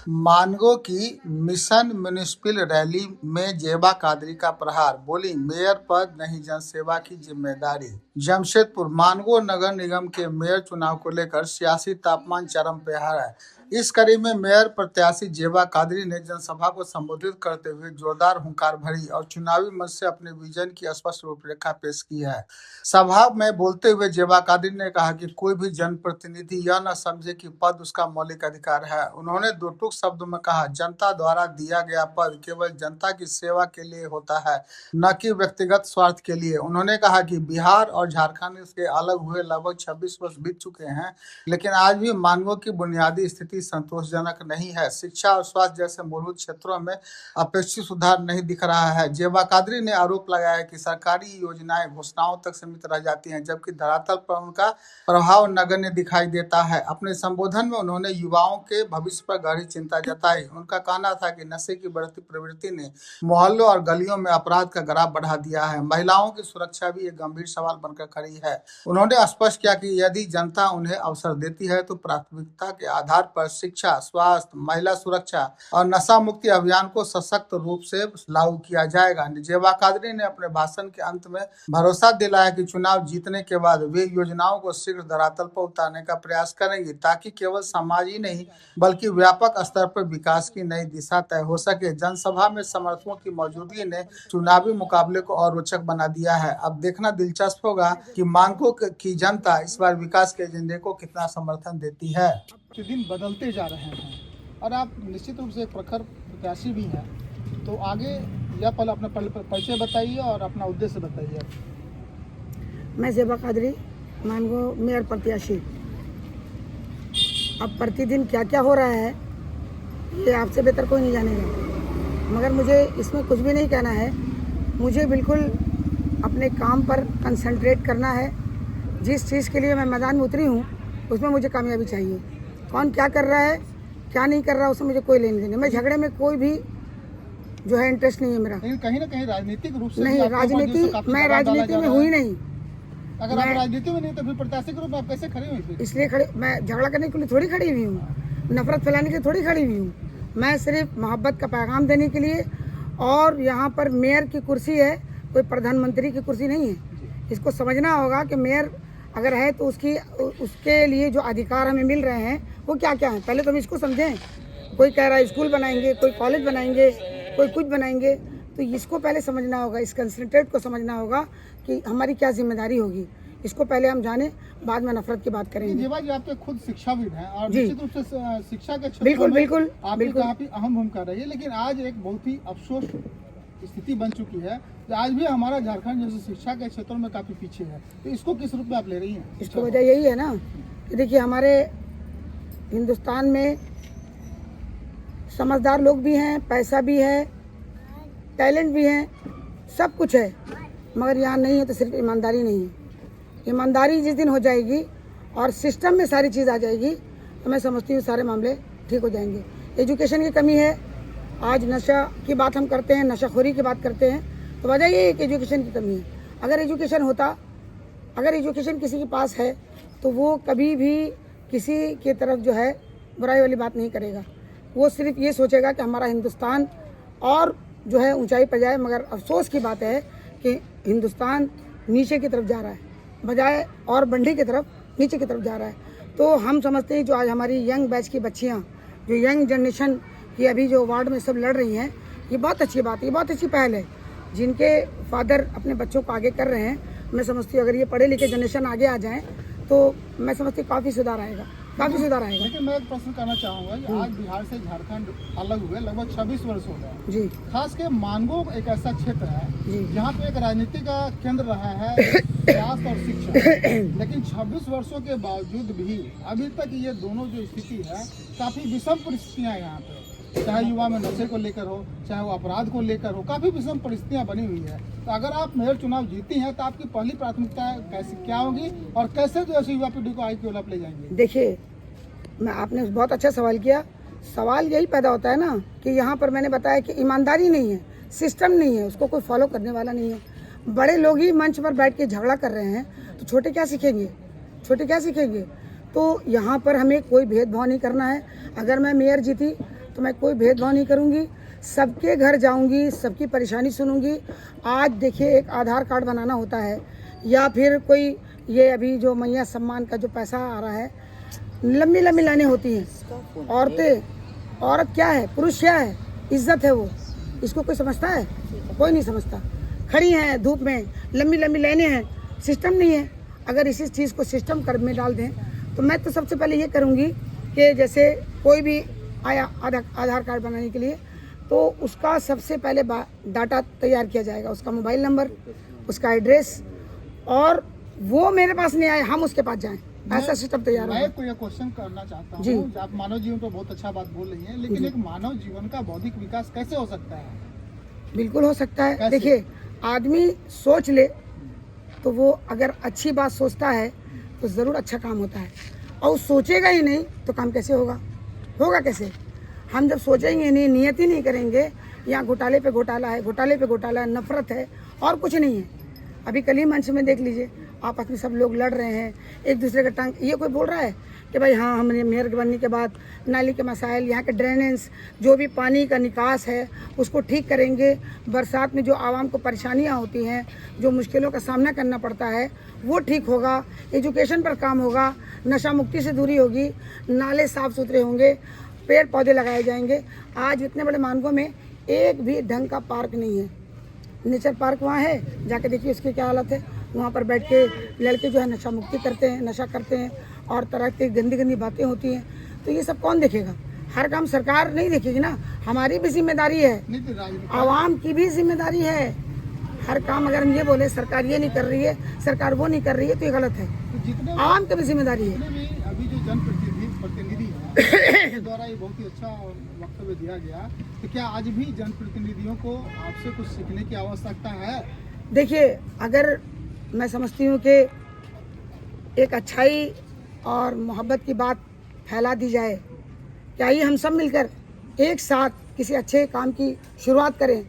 मानगो की mission municipal rally में जेबा कादरी का प्रहार, बोली मेयर पद नहीं जनसेवा की जिम्मेदारी। जमशेदपुर मानगो नगर निगम के मेयर चुनाव को लेकर सियासी तापमान चरम पे है। इस कड़ी में मेयर प्रत्याशी जेबा कादरी ने जनसभा को संबोधित करते हुए जोरदार हुंकार भरी और चुनावी मंच से अपने विजन की स्पष्ट रूपरेखा पेश की है। सभा में बोलते हुए जेबा कादरी ने कहा कि कोई भी जनप्रतिनिधि यह न समझे कि पद उसका मौलिक अधिकार है। उन्होंने दो टूक शब्दों में कहा, जनता द्वारा दिया गया पद केवल जनता की सेवा के लिए होता है, न कि व्यक्तिगत स्वार्थ के लिए। उन्होंने कहा कि बिहार और झारखंड से अलग हुए लगभग 26 वर्ष बीत चुके हैं, लेकिन आज भी मानगो की बुनियादी स्थिति संतोषजनक नहीं है। शिक्षा और स्वास्थ्य जैसे मूलभूत क्षेत्रों में अपेक्षित सुधार नहीं दिख रहा है। जेबा कादरी ने आरोप लगाया कि सरकारी योजनाएं घोषणाओं तक सीमित रह जाती हैं, जबकि धरातल पर उनका प्रभाव नगण्य दिखाई देता है। अपने संबोधन में उन्होंने युवाओं के भविष्य पर गहरी चिंता जताई। उनका कहना था कि नशे की बढ़ती प्रवृत्ति ने मोहल्लों और गलियों में अपराध का ग्राफ बढ़ा दिया है। महिलाओं की सुरक्षा भी एक गंभीर सवाल बनकर खड़ी है। उन्होंने स्पष्ट किया कि यदि जनता उन्हें अवसर देती है तो प्राथमिकता के आधार पर शिक्षा, स्वास्थ्य, महिला सुरक्षा और नशा मुक्ति अभियान को सशक्त रूप से लागू किया जाएगा। जेबा कादरी ने अपने भाषण के अंत में भरोसा दिलाया कि चुनाव जीतने के बाद वे योजनाओं को शीघ्र धरातल पर उतारने का प्रयास करेंगे, ताकि केवल समाज ही नहीं बल्कि व्यापक स्तर पर विकास की नई दिशा तय हो सके। जनसभा में समर्थकों की मौजूदगी ने चुनावी मुकाबले को और रोचक बना दिया है। अब देखना दिलचस्प होगा कि मानगो की जनता इस बार विकास के एजेंडे को कितना समर्थन देती है। दिन बदलते जा रहे हैं और आप निश्चित रूप से एक प्रखर प्रत्याशी भी हैं, तो आगे या पल अपना परिचय बताइए और अपना उद्देश्य बताइए। मैं जेबा कादरी, मानगो मेयर प्रत्याशी। अब प्रतिदिन क्या क्या हो रहा है ये आपसे बेहतर कोई नहीं जानेगा, मगर मुझे इसमें कुछ भी नहीं कहना है। मुझे बिल्कुल अपने काम पर कंसंट्रेट करना है। जिस चीज़ के लिए मैं मैदान में उतरी हूँ उसमें मुझे कामयाबी चाहिए। कौन क्या कर रहा है क्या नहीं कर रहा उसमें मुझे कोई लेने देने। मैं झगड़े में कोई भी जो है इंटरेस्ट नहीं है मेरा। कहीं ना कहीं राजनीतिक रूप से नहीं, राजनीति मैं राजनीति में हुई नहीं। अगर आप राजनीति में नहीं तो फिर प्रत्याशी के रूप में आप कैसे खड़ी हुई? इसलिए खड़ी, मैं झगड़ा करने के लिए थोड़ी खड़ी हुई हूँ, नफरत फैलाने के लिए थोड़ी खड़ी हुई हूँ। मैं सिर्फ मोहब्बत का पैगाम देने के लिए, और यहाँ पर मेयर की कुर्सी है, कोई प्रधानमंत्री की कुर्सी नहीं है। इसको समझना होगा कि मेयर अगर है तो उसके लिए जो अधिकार हमें मिल रहे हैं वो क्या क्या है, पहले तो हम इसको समझें। कोई कह रहा है स्कूल बनाएंगे, कोई कॉलेज बनाएंगे, कोई कुछ बनाएंगे, तो इसको पहले समझना होगा, इस कंसंट्रेट को समझना होगा कि हमारी क्या जिम्मेदारी होगी। इसको पहले हम जाने, बाद में नफरत की बात करेंगे। जेबा जी आपके खुद शिक्षाविद हैं और निश्चित रूप से शिक्षा के क्षेत्र बिल्कुल में बिल्कुल आपकी काफी अहम भूमिका रही है, लेकिन आज एक बहुत ही अफसोस स्थिति बन चुकी है कि आज भी हमारा झारखंड जैसे शिक्षा के क्षेत्रों में काफी पीछे है, तो इसको किस रूप में आप ले रही हैं? इसकी वजह यही है ना कि देखिए, हमारे हिंदुस्तान में समझदार लोग भी हैं, पैसा भी है, टैलेंट भी है, सब कुछ है, मगर यहाँ नहीं है तो सिर्फ ईमानदारी नहीं है। ईमानदारी जिस दिन हो जाएगी और सिस्टम में सारी चीज़ आ जाएगी तो मैं समझती हूँ सारे मामले ठीक हो जाएंगे। एजुकेशन की कमी है। आज नशा की बात हम करते हैं, नशाखोरी की बात करते हैं, तो वजह ये है कि एजुकेशन की कमी है। अगर एजुकेशन होता, अगर एजुकेशन किसी के पास है तो वो कभी भी किसी की तरफ जो है बुराई वाली बात नहीं करेगा। वो सिर्फ ये सोचेगा कि हमारा हिंदुस्तान और जो है ऊंचाई पर जाए। मगर अफसोस की बात है कि हिंदुस्तान नीचे की तरफ जा रहा है, बजाय और बढ़ने की तरफ नीचे की तरफ जा रहा है। तो हम समझते हैं जो आज हमारी यंग बैच की बच्चियाँ, जो यंग जनरेशन की अभी जो वार्ड में सब लड़ रही हैं, ये बहुत अच्छी बात है, ये बहुत अच्छी पहल है। जिनके फादर अपने बच्चों को आगे कर रहे हैं, मैं समझती हूँ अगर ये पढ़े लिखे जनरेशन आगे आ जाएँ तो मैं समझती हूँ काफ़ी सुधार आएगा, काफ़ी सुधार आएगा। लेकिन मैं एक प्रश्न करना चाहूँगा कि आज बिहार से झारखंड अलग हुए लगभग 26 वर्ष हो गए जी। खास के मानगो एक ऐसा क्षेत्र है जहाँ पे एक राजनीति का केंद्र रहा है, स्वास्थ्य और शिक्षा, लेकिन 26 वर्षों के बावजूद भी अभी तक ये दोनों जो स्थिति है, काफी विषम परिस्थितियाँ यहाँ पे, चाहे युवा में नशे को लेकर हो, चाहे वो अपराध को लेकर हो, काफी विषम परिस्थितियां बनी हुई है। तो अगर आप मेयर चुनाव जीती हैं तो आपकी पहली प्राथमिकता कैसे क्या होगी और कैसे जो युवा पीढ़ी को आगे की ओर ले जाएंगे? देखिए, आपने बहुत अच्छा सवाल किया। सवाल यही पैदा होता है ना कि यहाँ पर मैंने बताया कि ईमानदारी नहीं है, सिस्टम नहीं है, उसको कोई फॉलो करने वाला नहीं है। बड़े लोग ही मंच पर बैठ के झगड़ा कर रहे हैं तो छोटे क्या सीखेंगे, छोटे क्या सीखेंगे? तो यहाँ पर हमें कोई भेदभाव नहीं करना है। अगर मैं मेयर जीती तो मैं कोई भेदभाव नहीं करूँगी, सबके घर जाऊँगी, सबकी परेशानी सुनूँगी। आज देखिए एक आधार कार्ड बनाना होता है या फिर कोई ये अभी जो मैया सम्मान का जो पैसा आ रहा है, लंबी लंबी लाइनें होती हैं। औरत क्या है, पुरुष क्या है, इज्जत है वो, इसको कोई समझता है? कोई नहीं समझता। खड़ी हैं धूप में, लंबी लंबी लाइनें हैं, सिस्टम नहीं है। अगर इसी चीज़ को सिस्टम कर में डाल दें तो मैं तो सबसे पहले ये करूँगी कि जैसे कोई भी आया आधार कार्ड बनाने के लिए तो उसका सबसे पहले डाटा तैयार किया जाएगा, उसका मोबाइल नंबर, उसका एड्रेस, और वो मेरे पास नहीं आए, हम उसके पास जाएं, ऐसा सिस्टम तैयार मैं है। कोई क्वेश्चन करना चाहता जी। हूँ। आप मानव जीवन पर बहुत अच्छा बात बोल रही हैं, लेकिन एक मानव जीवन का बौद्धिक विकास कैसे हो सकता है? बिल्कुल हो सकता है। कैसे? देखिए, आदमी सोच ले तो वो अगर अच्छी बात सोचता है तो ज़रूर अच्छा काम होता है, और सोचेगा ही नहीं तो काम कैसे होगा? होगा कैसे? हम जब सोचेंगे नहीं, नियत ही नहीं करेंगे, यहाँ घोटाले पे घोटाला है, घोटाले पे घोटाला है, नफरत है और कुछ नहीं है। अभी कल ही मंच में देख लीजिए, आपस में सब लोग लड़ रहे हैं, एक दूसरे का टांग, ये कोई बोल रहा है कि भाई हाँ हमने मेयर बनने के बाद नाली के मसाइल, यहाँ के ड्रेनेज, जो भी पानी का निकास है उसको ठीक करेंगे, बरसात में जो आवाम को परेशानियाँ होती हैं, जो मुश्किलों का सामना करना पड़ता है वो ठीक होगा, एजुकेशन पर काम होगा, नशा मुक्ति से दूरी होगी, नाले साफ़ सुथरे होंगे, पेड़ पौधे लगाए जाएंगे। आज इतने बड़े मानगो में एक भी ढंग का पार्क नहीं है। नेचर पार्क वहाँ है, जाके देखिए उसकी क्या हालत है। वहाँ पर बैठ के लड़के जो है नशा मुक्ति करते हैं, नशा करते हैं और तरह की गंदी गंदी बातें होती हैं। तो ये सब कौन देखेगा? हर काम सरकार नहीं देखेगी ना, हमारी भी जिम्मेदारी है, आवाम की भी जिम्मेदारी है। हर काम अगर हम ये बोले सरकार ये नहीं कर रही है, सरकार वो नहीं कर रही है, तो ये गलत है। जितने आवाम की भी जिम्मेदारी है। भी अभी जो जनप्रतिनिधि है के द्वारा ये बहुत ही अच्छा वक्तव्य दिया गया, तो क्या आज भी जनप्रतिनिधियों को आपसे कुछ सीखने की आवश्यकता है? देखिए, अगर मैं समझती हूँ कि एक अच्छाई और मोहब्बत की बात फैला दी जाए, क्या ये हम सब मिलकर एक साथ किसी अच्छे काम की शुरुआत करें।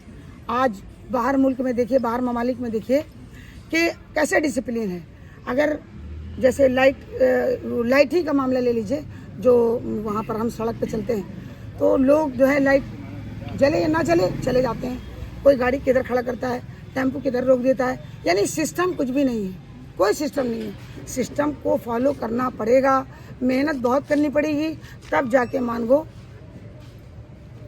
आज बाहर मुल्क में देखिए, बाहर ममालिक में देखिए कि कैसे डिसिप्लिन है। अगर जैसे लाइट ही का मामला ले लीजिए, जो वहाँ पर हम सड़क पे चलते हैं तो लोग जो है लाइट जले या ना जले चले जाते हैं, कोई गाड़ी किधर खड़ा करता है, टेम्पो किधर रोक देता है, यानी सिस्टम कुछ भी नहीं है, कोई सिस्टम नहीं है। सिस्टम को फॉलो करना पड़ेगा, मेहनत बहुत करनी पड़ेगी, तब जाके मानगो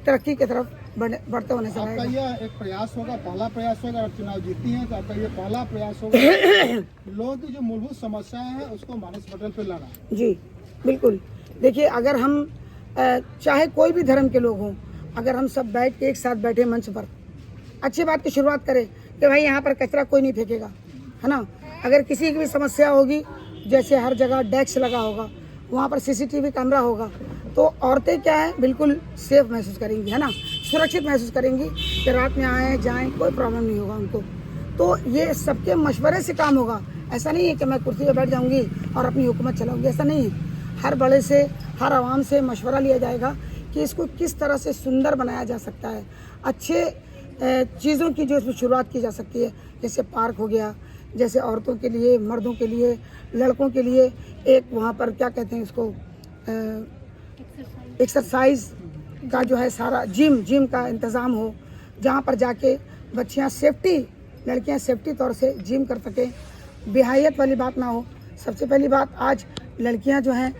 तरक्की की तरफ बढ़ते होने से आपका आएगा। यह एक प्रयास होगा, पहला प्रयास होगा। आप चुनाव जीती हैं तो आपका ये पहला प्रयास होगा लोगों की जो मूलभूत समस्याएं हैं उसको मानस पटल पे लाना। जी बिल्कुल। देखिए, अगर हम चाहे कोई भी धर्म के लोग हों, अगर हम सब बैठ के एक साथ बैठे मंच पर अच्छी बात की शुरुआत करें कि भाई यहाँ पर कचरा कोई नहीं फेंकेगा, है ना। अगर किसी की भी समस्या होगी, जैसे हर जगह डेस्क लगा होगा, वहाँ पर सीसीटीवी कैमरा होगा, तो औरतें क्या है बिल्कुल सेफ महसूस करेंगी, है ना, सुरक्षित महसूस करेंगी कि रात में आए जाएं कोई प्रॉब्लम नहीं होगा उनको। तो ये सबके मशवरे से काम होगा। ऐसा नहीं है कि मैं कुर्सी पर बैठ जाऊंगी और अपनी हुकूमत चलाऊंगी, ऐसा नहीं है। हर बड़े से, हर आवाम से मशवरा लिया जाएगा कि इसको किस तरह से सुंदर बनाया जा सकता है, अच्छे चीज़ों की जो इसमें शुरुआत की जा सकती है, जैसे पार्क हो गया, जैसे औरतों के लिए, मर्दों के लिए, लड़कों के लिए एक वहाँ पर क्या कहते हैं उसको, एक्सरसाइज का जो है सारा जिम का इंतज़ाम हो, जहाँ पर जाके बच्चियाँ सेफ्टी, लड़कियाँ सेफ्टी तौर से जिम कर सकें, बेहयात वाली बात ना हो। सबसे पहली बात, आज लड़कियाँ जो हैं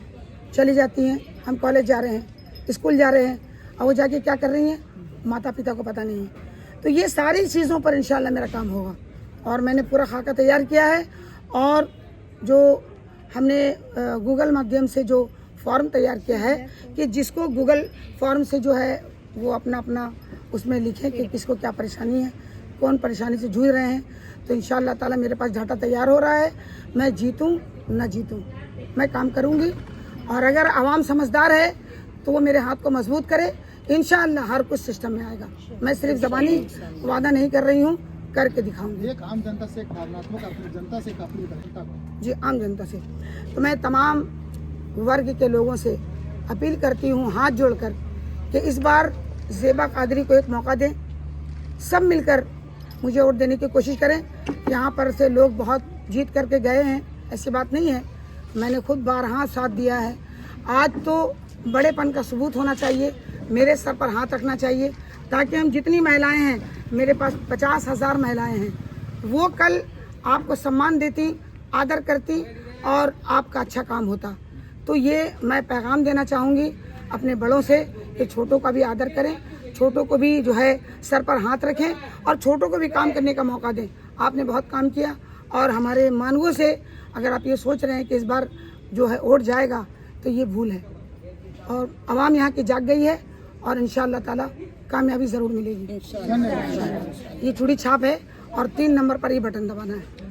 चली जाती हैं, हम कॉलेज जा रहे हैं, स्कूल जा रहे हैं, और वो जाके क्या कर रही हैं माता पिता को पता नहीं है। तो ये सारी चीज़ों पर इंशाल्लाह मेरा काम होगा, और मैंने पूरा खाका तैयार किया है। और जो हमने गूगल माध्यम से जो फॉर्म तैयार किया है कि जिसको गूगल फॉर्म से जो है वो अपना अपना उसमें लिखें कि किसको क्या परेशानी है, कौन परेशानी से जूझ रहे हैं। तो इंशाअल्लाह ताला मेरे पास डाटा तैयार हो रहा है। मैं जीतूं न जीतूं, मैं काम करूंगी, और अगर आवाम समझदार है तो वो मेरे हाथ को मजबूत करे, इंशाअल्लाह हर कुछ सिस्टम में आएगा। मैं सिर्फ ज़बानी वादा नहीं कर रही हूँ, करके दिखाऊंगी। एक आम जनता से, एक भावनात्मक अपनी जनता से, अपनी जनता को, जी आम जनता से, तो मैं तमाम वर्ग के लोगों से अपील करती हूँ हाथ जोड़कर कि इस बार ज़ेबा कादरी को एक मौका दें, सब मिलकर मुझे वोट देने की कोशिश करें। यहाँ पर से लोग बहुत जीत करके गए हैं, ऐसी बात नहीं है, मैंने खुद बारहा साथ दिया है। आज तो बड़ेपन का सबूत होना चाहिए, मेरे सर पर हाथ रखना चाहिए, ताकि हम जितनी महिलाएं हैं, मेरे पास 50,000 महिलाएं हैं, वो कल आपको सम्मान देती, आदर करती और आपका अच्छा काम होता। तो ये मैं पैगाम देना चाहूँगी अपने बड़ों से कि छोटों का भी आदर करें, छोटों को भी जो है सर पर हाथ रखें और छोटों को भी काम करने का मौका दें। आपने बहुत काम किया और हमारे मानवों से अगर आप ये सोच रहे हैं कि इस बार जो है वोट जाएगा, तो ये भूल है और आवाम यहाँ की जाग गई है और इंशाअल्लाह ताला कामयाबी ज़रूर मिलेगी। ये चूड़ी छाप है और 3 नंबर पर ये बटन दबाना है।